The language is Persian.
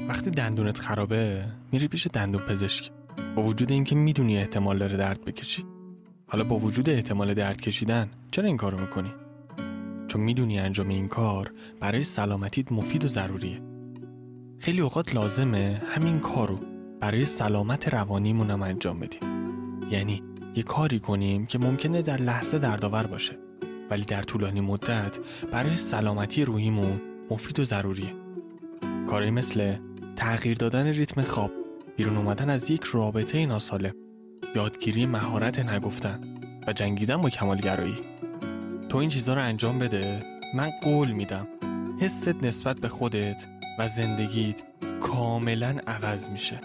وقتی دندونت خرابه میری پیش دندون پزشک، با وجود اینکه میدونی احتمال داره درد بکشی. حالا با وجود احتمال درد کشیدن چرا این کارو میکنی؟ چون میدونی انجام این کار برای سلامتیت مفید و ضروریه. خیلی اوقات لازمه همین کارو برای سلامت روانیمون هم انجام بدیم. یعنی یه کاری کنیم که ممکنه در لحظه دردآور باشه، ولی در طولانی مدت برای سلامتی روحیمون مفید و ضروریه. کاری مثل تغییر دادن ریتم خواب، بیرون اومدن از یک رابطه ناسالم، یادگیری مهارت نگفتن و جنگیدن با کمالگرایی. تو این چیزها رو انجام بده، من قول میدم حست نسبت به خودت و زندگیت کاملا عوض میشه.